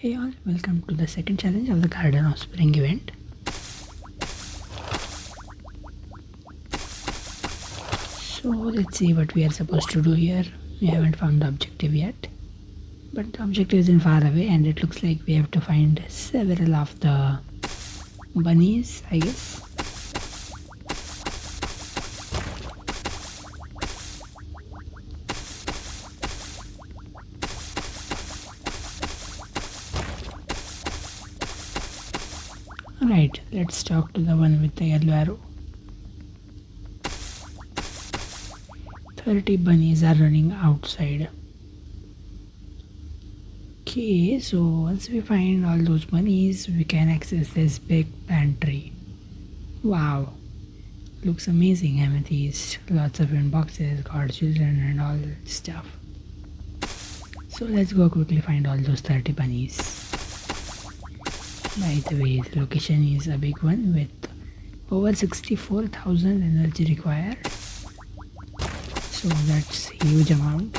Hey all, welcome to the second challenge of the Garden of Spring event. So let's see what we are supposed to do here. We haven't found the objective yet, but the objective isn't far away and it looks like we have to find several of the bunnies, I guess. Alright, let's talk to the one with the yellow arrow. 30 bunnies are running outside. Okay, so once we find all those bunnies, we can access this big pantry. Wow, looks amazing. Amethyst, lots of boxes, got children and all that stuff. So let's go quickly find all those 30 bunnies. By the way, the location is a big one with over 64,000 energy required. So that's a huge amount.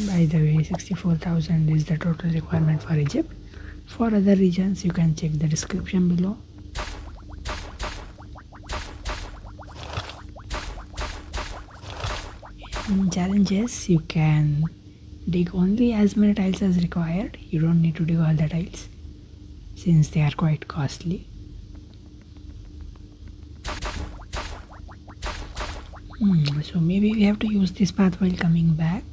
By the way, 64,000 is the total requirement for Egypt. For other regions, you can check the description below. In challenges, you can dig only as many tiles as required. You don't need to dig all the tiles since they are quite costly. So maybe we have to use this path while coming back.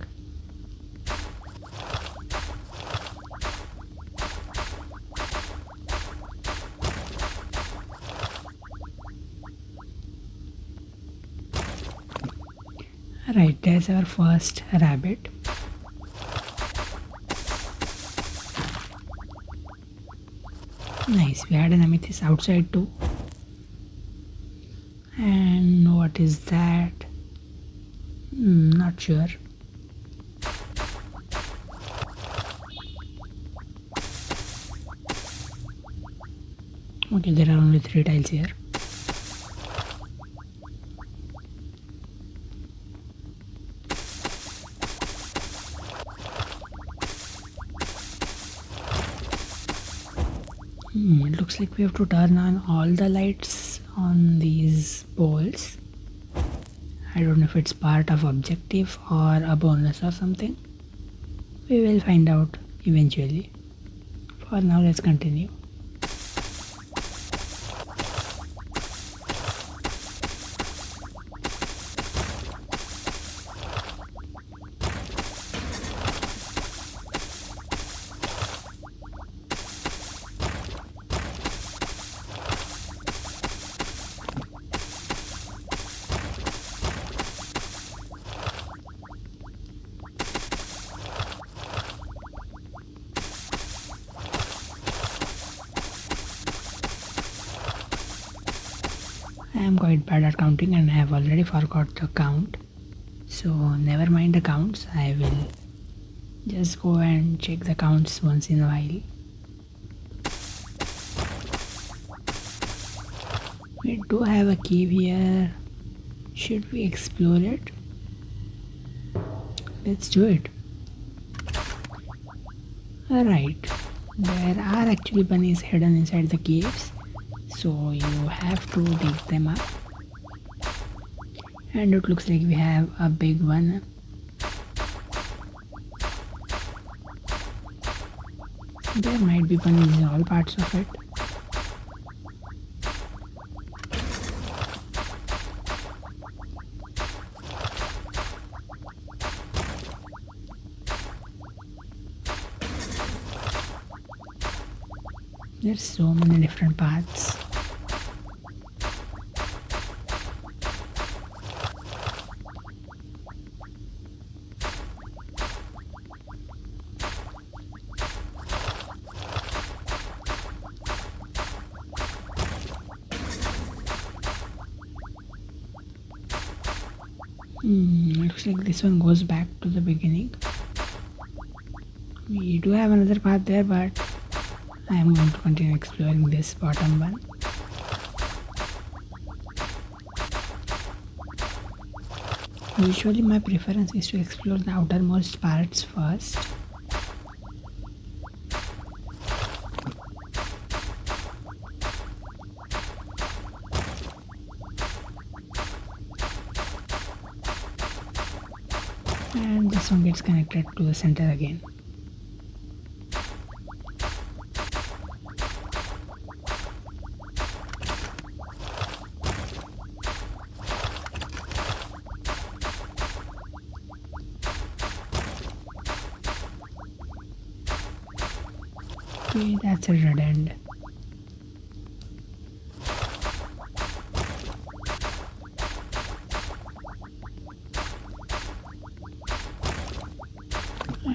Right, there's our first rabbit. Nice, we had an amethyst outside too. And what is that? Not sure. Okay, there are only 3 tiles here. It looks like we have to turn on all the lights on these poles. I don't know if it's part of objective or a bonus or something. We will find out eventually. For now, let's continue. I am quite bad at counting and I have already forgot the count. So never mind the counts, I will just go and check the counts once in a while. We do have a cave here. Should we explore it? Let's do it. Alright, there are actually bunnies hidden inside the caves. So you have to dig them up, and it looks like we have a big one. There might be bunnies in all parts of it. There's so many different paths. Looks like this one goes back to the beginning. We do have another path there, but I am going to continue exploring this bottom one. Usually my preference is to explore the outermost parts first. And this one gets connected to the center again. Okay, that's a red end.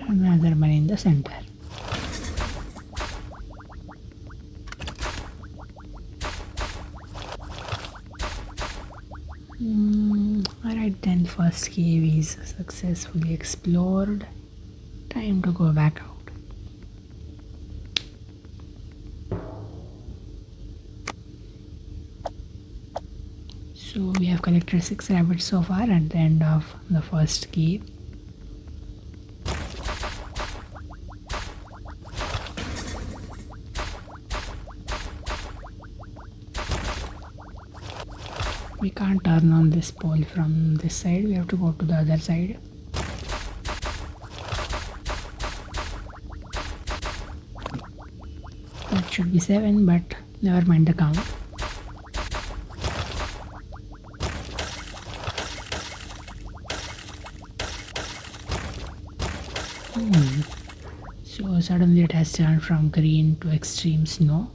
Another one in the center. Alright then, first cave is successfully explored. Time to go back out. So we have collected 6 rabbits so far at the end of the first cave. We can't turn on this pole from this side, we have to go to the other side. That should be 7, but never mind the count. So suddenly it has turned from green to extreme snow.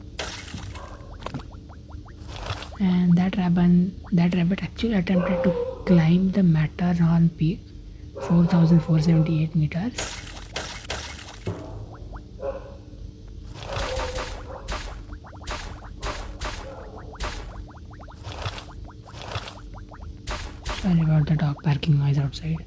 And that rabbit actually attempted to climb the Matterhorn peak, 4,478 meters. Sorry about the dog barking noise outside.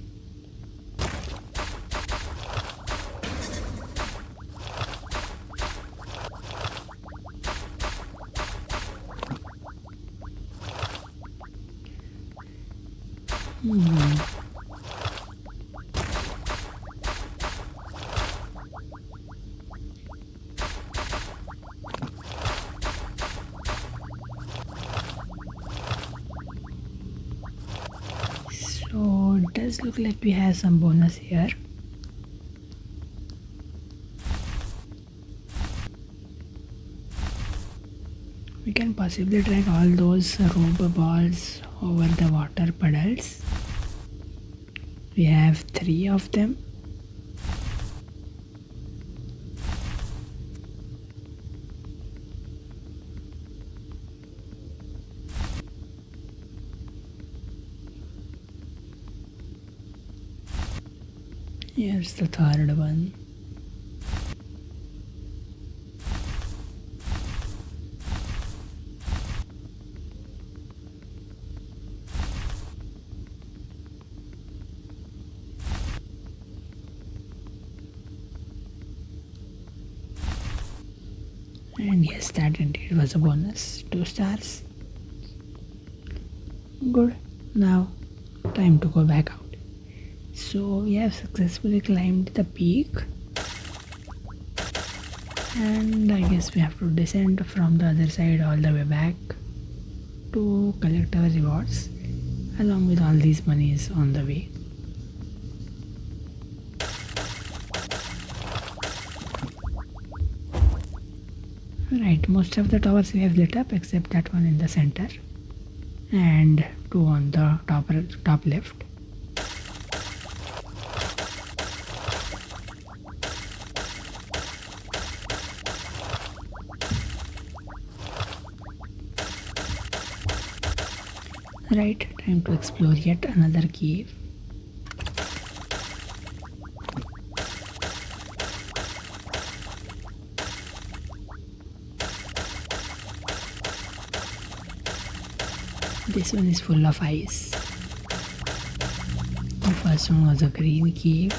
So it does look like we have some bonus here. We can possibly drag all those rope balls over the water puddles. We have 3 of them. Here's the third one. And yes, that indeed was a bonus. 2 stars. Good. Now, time to go back out. So we have successfully climbed the peak. And I guess we have to descend from the other side all the way back to collect our rewards along with all these bunnies on the way. Right, most of the towers we have lit up except that one in the center and 2 on the top left. Right, time to explore yet another cave. This one is full of ice. The first one was a green cave.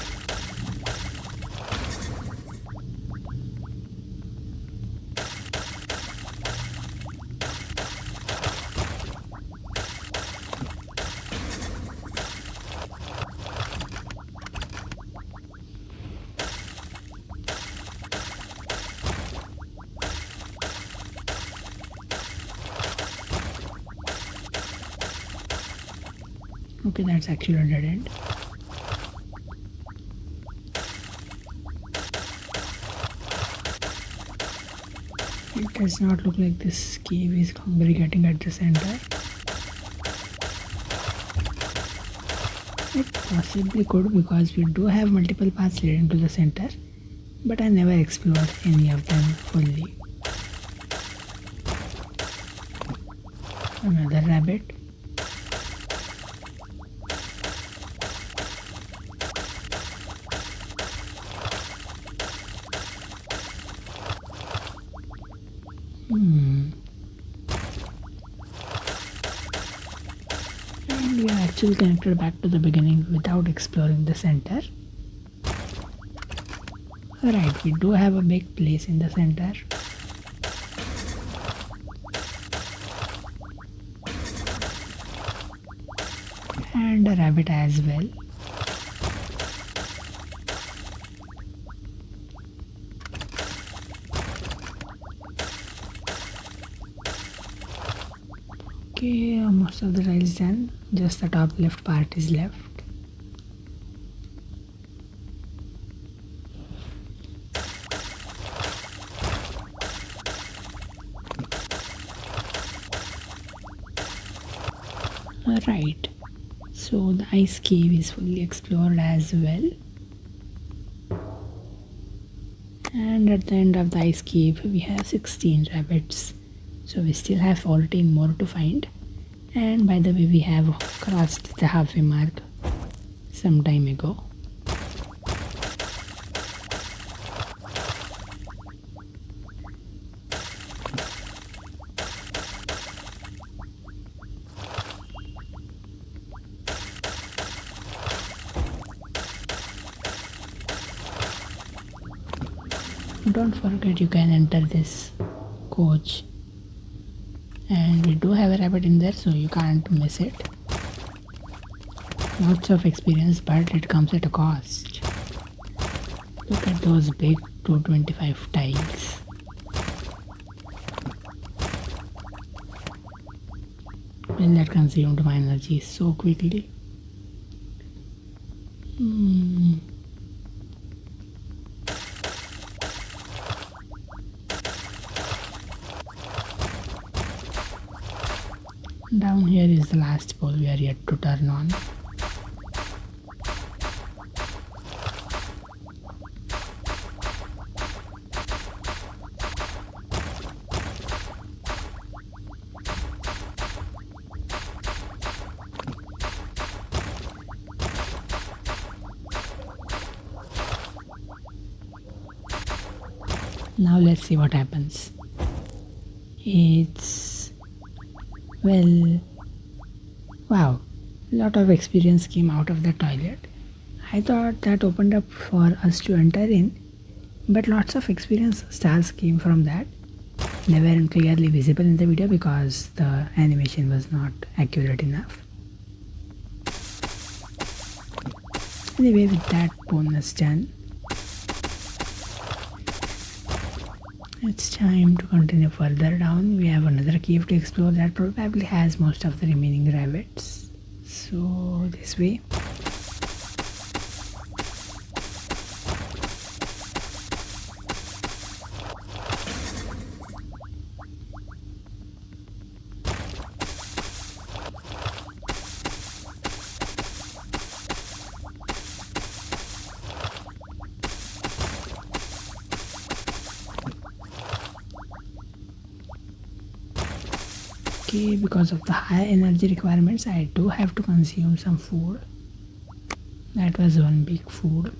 Okay, that's actually a dead end. It does not look like this cave is congregating at the center. It possibly could, because we do have multiple paths leading to the center, but I never explored any of them fully. Another rabbit. And we are actually connected back to the beginning without exploring the center. Alright, we do have a big place in the center. And a rabbit as well. Okay, most of the tile is done. Just the top left part is left. Alright, so the ice cave is fully explored as well. And at the end of the ice cave we have 16 rabbits. So we still have 14 more to find. And by the way, we have crossed the halfway mark some time ago. Don't forget, you can enter this coach, and we do have a rabbit in there, so you can't miss it. Lots of experience, but it comes at a cost. Look at those big 225 tiles. Well, that consumed my energy so quickly. Down here is the last pole we are yet to turn on. Now let's see what happens. Well, wow, a lot of experience came out of the toilet. I thought that opened up for us to enter in, but lots of experience stars came from that. They weren't clearly visible in the video because the animation was not accurate enough. Anyway, with that bonus done, it's time to continue further down. We have another cave to explore that probably has most of the remaining rabbits. So this way. Okay, because of the high energy requirements, I do have to consume some food. That was one big food.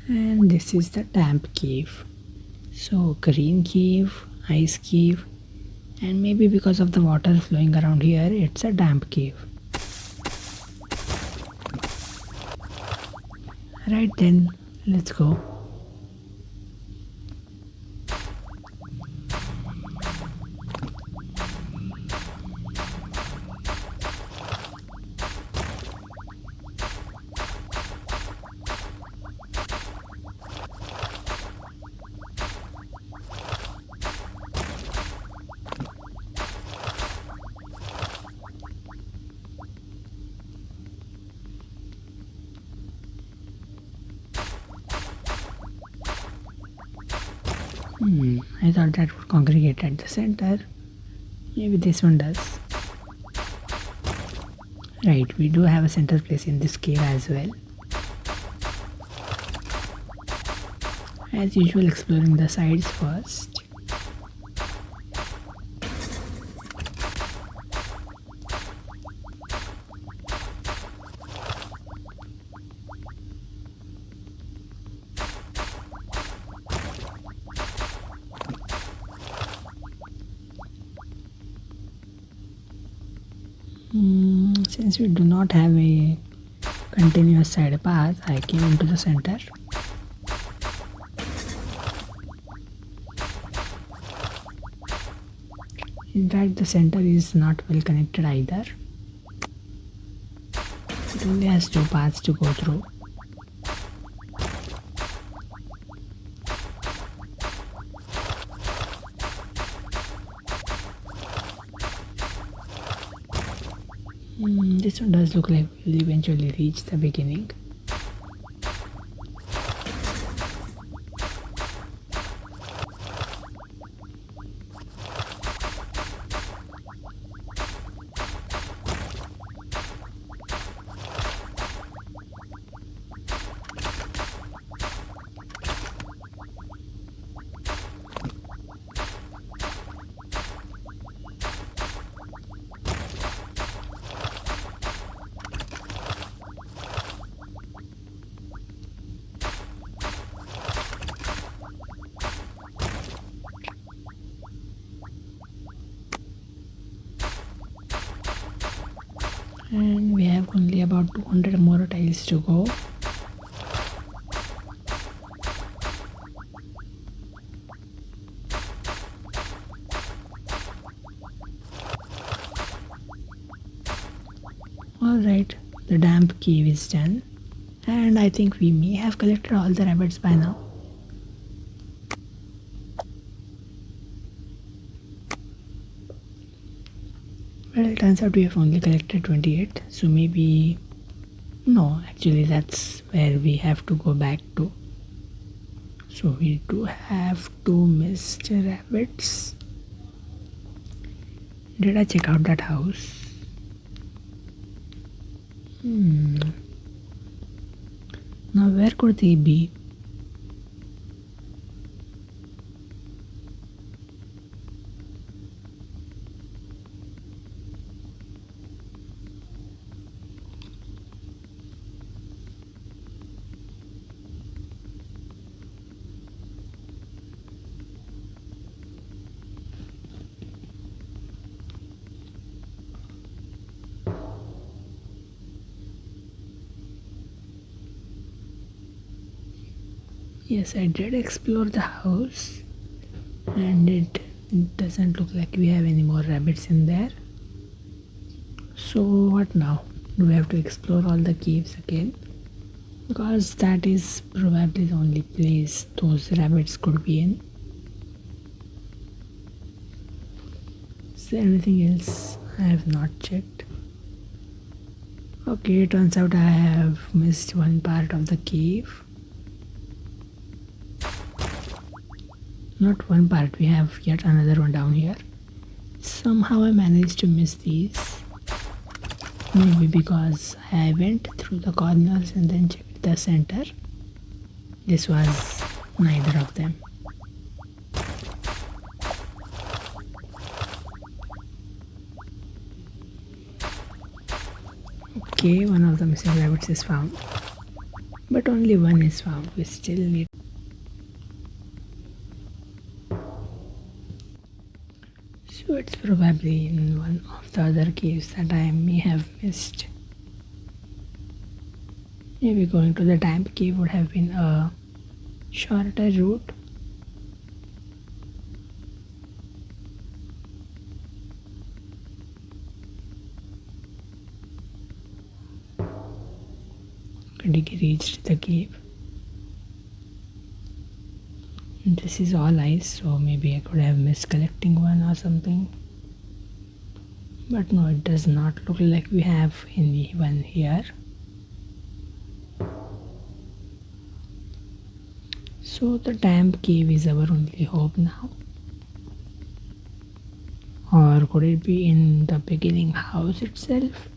And this is the damp cave. So green cave, ice cave, and maybe because of the water flowing around here, it's a damp cave. Right then, let's go. I thought that would congregate at the center. Maybe this one does. Right, we do have a center place in this cave as well. As usual, exploring the sides first. Since we do not have a continuous side path, I came into the center. In fact, the center is not well connected either. It only has two paths to go through. This one does look like we'll eventually reach the beginning. And we have only about 200 more tiles to go. Alright, the damp cave is done, and I think we may have collected all the rabbits by now. Well, it turns out we have only collected 28, so maybe... No, actually that's where we have to go back to. So we do have 2 missed rabbits. Did I check out that house? Now where could they be? Yes, I did explore the house, and it doesn't look like we have any more rabbits in there. So what now? Do we have to explore all the caves again? Because that is probably the only place those rabbits could be in. Is there anything else I have not checked? Okay, turns out I have missed one part of the cave. Not one part, we have yet another one down here. Somehow I managed to miss these. Maybe because I went through the corners and then checked the center. This was neither of them. Okay, one of the missing rabbits is found. But only one is found. We still need... So it's probably in one of the other caves that I may have missed. Maybe going to the damp cave would have been a shorter route. Diggy reached the cave. This is all ice, so maybe I could have missed collecting one or something. But no, it does not look like we have anyone here. So So the damp cave is our only hope now. Or could it be in the beginning house itself?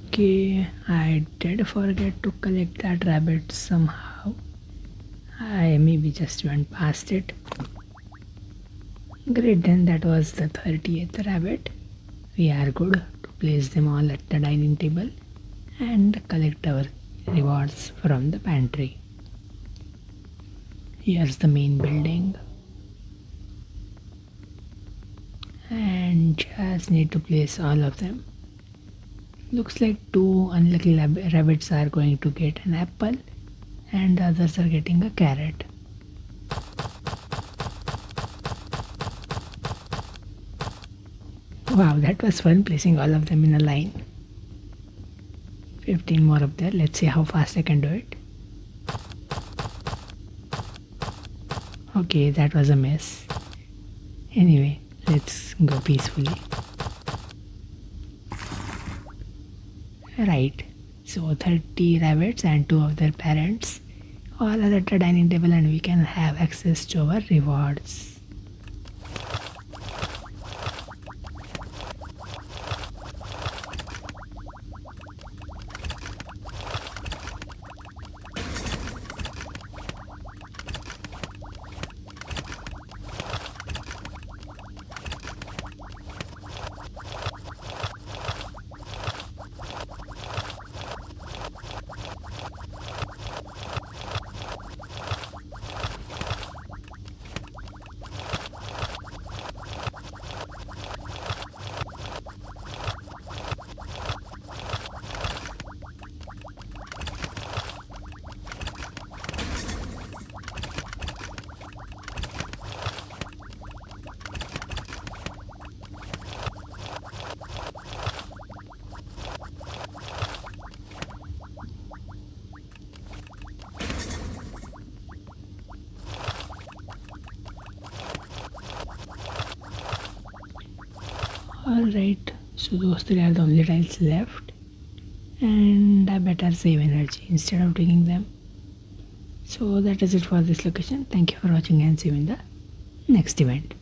Okay, I did forget to collect that rabbit somehow. I maybe just went past it. Great, then that was the 30th rabbit. We are good to place them all at the dining table and collect our rewards from the pantry. Here's the main building, and just need to place all of them. Looks like two unlucky rabbits are going to get an apple and the others are getting a carrot. Wow, that was fun placing all of them in a line. 15 more up there. Let's see how fast I can do it. Okay, that was a mess. Anyway, let's go peacefully. Right, so 30 rabbits and 2 of their parents all are at the dining table and we can have access to our rewards. Alright, so those 3 are the only tiles left, and I better save energy instead of digging them. So that is it for this location. Thank you for watching and see you in the next event.